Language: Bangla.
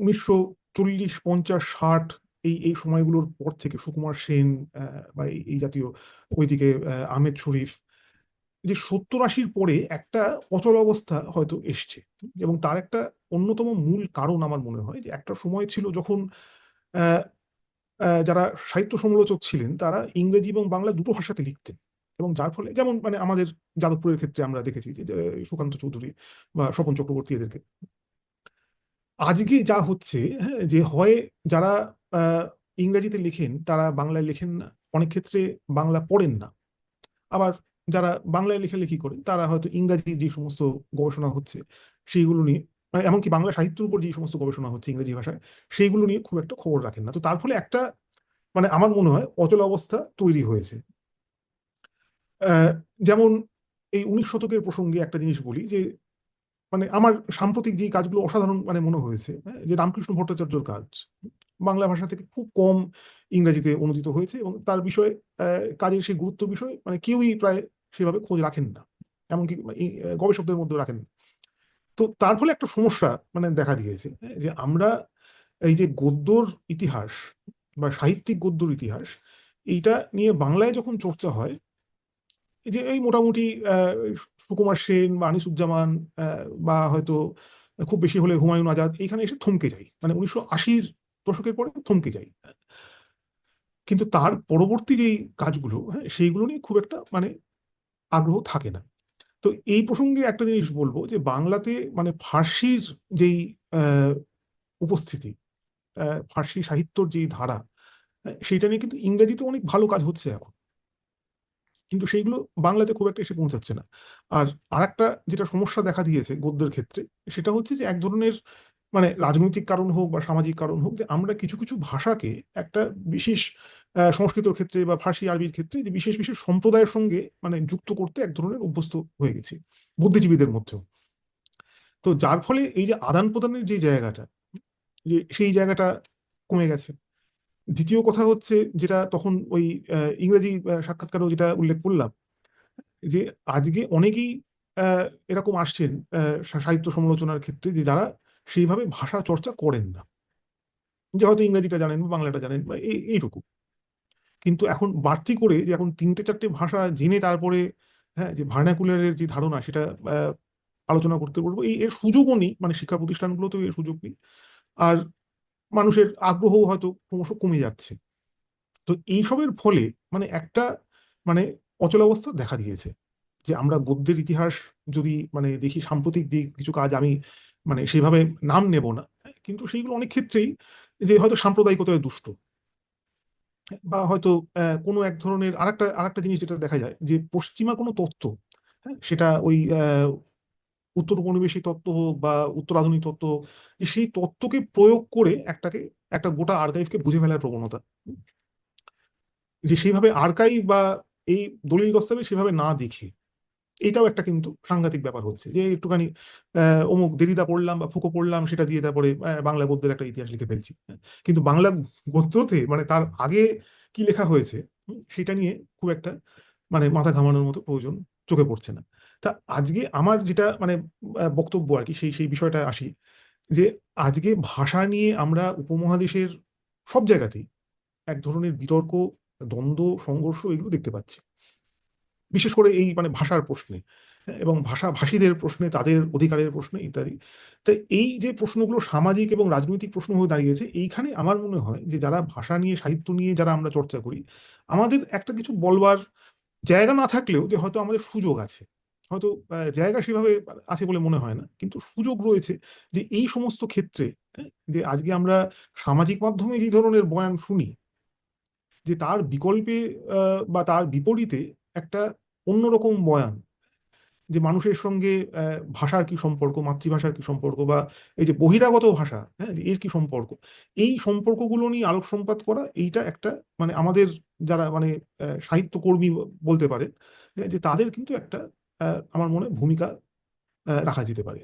1940, 50, 60 এই এই সময়গুলোর পর থেকে সুকুমার সেন বা এই জাতীয়, ওইদিকে আহমেদ শরীফ, যে 70-80-র পরে একটা অচল অবস্থা হয়তো এসছে। এবং তার একটা অন্যতম মূল কারণ আমার মনে হয় যে একটা সময় ছিল যখন আহ, যারা সাহিত্য সমালোচক ছিলেন তারা ইংরেজি এবং বাংলা দুটো ভাষাতে লিখতেন, এবং যার ফলে যেমন মানে আমাদের যাদবপুরের ক্ষেত্রে আমরা দেখেছি যে সুকান্ত চৌধুরী বা স্বপন চক্রবর্তী এদেরকে। আজকে যা হচ্ছে, হ্যাঁ, যে হয় যারা আহ, ইংরেজিতে লেখেন তারা বাংলায় লেখেন না, অনেক ক্ষেত্রে বাংলা পড়েন না। আবার যারা বাংলায় লেখালেখি করেন তারা হয়তো ইংরাজি যে সমস্ত গবেষণা হচ্ছে সেইগুলো নিয়ে, মানে এমনকি বাংলা সাহিত্যের উপর যে সমস্ত গবেষণা হচ্ছে ইংরেজি ভাষায় সেইগুলো নিয়ে খুব একটা খবর রাখেন না। তো তার ফলে একটা মানে আমার মনে হয় অচল অবস্থা তৈরি হয়েছে। আহ, যেমন এই 19 শতকের প্রসঙ্গে একটা জিনিস বলি যে মানে আমার সাম্প্রতিক যে কাজগুলো অসাধারণ মানে মনে হয়েছে, হ্যাঁ, যে রামকৃষ্ণ ভট্টাচার্যর কাজ বাংলা ভাষা থেকে খুব কম ইংরেজিতে অনুদিত হয়েছে, এবং তার বিষয়ে কাজের সেই গুরুত্ব বিষয়ে মানে কেউই প্রায় সেভাবে খোঁজ রাখেন না, এমনকি গবেষকদের মধ্যে রাখেন না। তো তার ফলে একটা সমস্যা মানে দেখা দিয়েছে, হ্যাঁ, যে আমরা এই যে গদ্যর ইতিহাস বা সাহিত্যিক গদ্যর ইতিহাস এইটা নিয়ে বাংলায় যখন চর্চা হয়, এই যে এই মোটামুটি সুকুমার সেন বা আনিসুজ্জামান, বা হয়তো খুব বেশি হলে হুমায়ুন আজাদ, এইখানে এসে থমকে যাই, মানে 1980-র দশকের পরে থমকে যাই। কিন্তু তার পরবর্তী যেই কাজগুলো, হ্যাঁ, সেইগুলো নিয়ে খুব একটা মানে আগ্রহ থাকে না। তো এই প্রসঙ্গে একটা জিনিস বলবো যে বাংলাতে মানে ফার্সির যেই আহ, উপস্থিতি, ফার্সি সাহিত্যর যেই ধারা, সেইটা নিয়ে কিন্তু ইংরেজিতে অনেক ভালো কাজ হচ্ছে এখন, কিন্তু সেইগুলো বাংলাতে খুব একটা এসে পৌঁছাচ্ছে না। আর আরেকটা যেটা সমস্যা দেখা দিয়েছে গদ্যের ক্ষেত্রে, সেটা হচ্ছে যে এক ধরনের মানে রাজনৈতিক কারণ হোক বা সামাজিক কারণ হোক, যে আমরা কিছু কিছু ভাষাকে একটা বিশেষ সংস্কৃতর ক্ষেত্রে বা ফার্সি আরবির ক্ষেত্রে যে বিশেষ বিশেষ সম্প্রদায়ের সঙ্গে মানে যুক্ত করতে এক ধরনের অভ্যস্ত হয়ে গেছি বুদ্ধিজীবীদের মধ্যেও। তো যার ফলে এই যে আদান প্রদানের যে জায়গাটা, যে সেই জায়গাটা কমে গেছে। দ্বিতীয় কথা হচ্ছে যেটা তখন ওই ইংরেজি সাক্ষাৎকারেও যেটা উল্লেখ করলাম, যে আজকে অনেকেই এরকম আসছেন সাহিত্য সমালোচনার ক্ষেত্রে যে যারা সেইভাবে ভাষা চর্চা করেন না, যে হয়তো ইংরেজিটা জানেন বা বাংলাটা জানেন বা এইটুকু। কিন্তু এখন বাড়তি করে যে এখন 3-4টে ভাষা জেনে তারপরে, হ্যাঁ, যে ভার্নাকুলারের যে ধারণা সেটা আহ, আলোচনা করতে বলবো, এর সুযোগও নেই, মানে শিক্ষা প্রতিষ্ঠানগুলোতেও এর সুযোগ নেই। আর মানুষের আগ্রহ হয়তো ক্রমশ কমে যাচ্ছে। তো এইসবের ফলে মানে একটা মানে অচলাবস্থা দেখা দিয়েছে। যে আমরা গদ্যের ইতিহাস যদি মানে দেখি, সাম্প্রতিক দিক কিছু কাজ আমি মানে সেভাবে নাম নেব না, কিন্তু সেইগুলো অনেক ক্ষেত্রেই যে হয়তো সাম্প্রদায়িকতায় দুষ্ট, বা হয়তো কোনো এক ধরনের আরেকটা আরেকটা জিনিস যেটা দেখা যায় যে পশ্চিমা কোনো তত্ত্ব, হ্যাঁ, সেটা ওই উত্তর উপনিবেশিক তত্ত্ব হোক বা উত্তর আধুনিক তত্ত্ব হোক, যে সেই তত্ত্বকে প্রয়োগ করে একটা গোটা আর্কাইভকে বুঝে ফেলার প্রবণতা, যে সেইভাবে আর্কাইভ বা এই দলিল দস্তাবেজ সেভাবে না দেখে, এটাও একটা কিন্তু সাংঘাতিক ব্যাপার হচ্ছে যে একটুখানি অমুক দেরিদা পড়লাম বা ফুকো পড়লাম সেটা দিয়ে তারপরে বাংলা গদ্যের একটা ইতিহাস লিখে ফেলছি। কিন্তু বাংলা গদ্যতে মানে তার আগে কি লেখা হয়েছে, সেটা নিয়ে খুব একটা মানে মাথা ঘামানোর মতো প্রয়োজন চোখে পড়ছে না। তা আজকে আমার যেটা মানে বক্তব্য আর কি, সেই সেই বিষয়টা আসি, যে আজকে ভাষা নিয়ে আমরা উপমহাদেশের সব জায়গাতেই এক ধরনের বিতর্ক, দ্বন্দ্ব, সংঘর্ষ এগুলো দেখতে পাচ্ছি, বিশেষ করে এই মানে ভাষার প্রশ্নে, হ্যাঁ, এবং ভাষীদের প্রশ্নে, তাদের অধিকারের প্রশ্নে ইত্যাদি। তো এই যে প্রশ্নগুলো সামাজিক এবং রাজনৈতিক প্রশ্ন হয়ে দাঁড়িয়েছে, এইখানে আমার মনে হয় যে যারা ভাষা নিয়ে সাহিত্য নিয়ে যারা আমরা চর্চা করি, আমাদের একটা কিছু বলবার জায়গা না থাকলেও যে হয়তো আমাদের সুযোগ আছে, হয়তো জায়গা সেভাবে আছে বলে মনে হয় না, কিন্তু সুযোগ রয়েছে যে এই সমস্ত ক্ষেত্রে, হ্যাঁ, যে আজকে আমরা সামাজিক মাধ্যমে যে ধরনের বয়ান শুনি, যে তার বিকল্পে বা তার বিপরীতে একটা অন্যরকম বয়ান, যে মানুষের সঙ্গে ভাষার কি সম্পর্ক, মাতৃভাষার কি সম্পর্ক, বা এই যে বহিরাগত ভাষা, হ্যাঁ, যে এর কি সম্পর্ক, এই সম্পর্কগুলো নিয়ে আলোকসংপাত করা, এইটা একটা মানে আমাদের যারা মানে সাহিত্যকর্মী বলতে পারে, যে তাদের কিন্তু একটা আমার মনে হয় ভূমিকা রাখা যেতে পারে।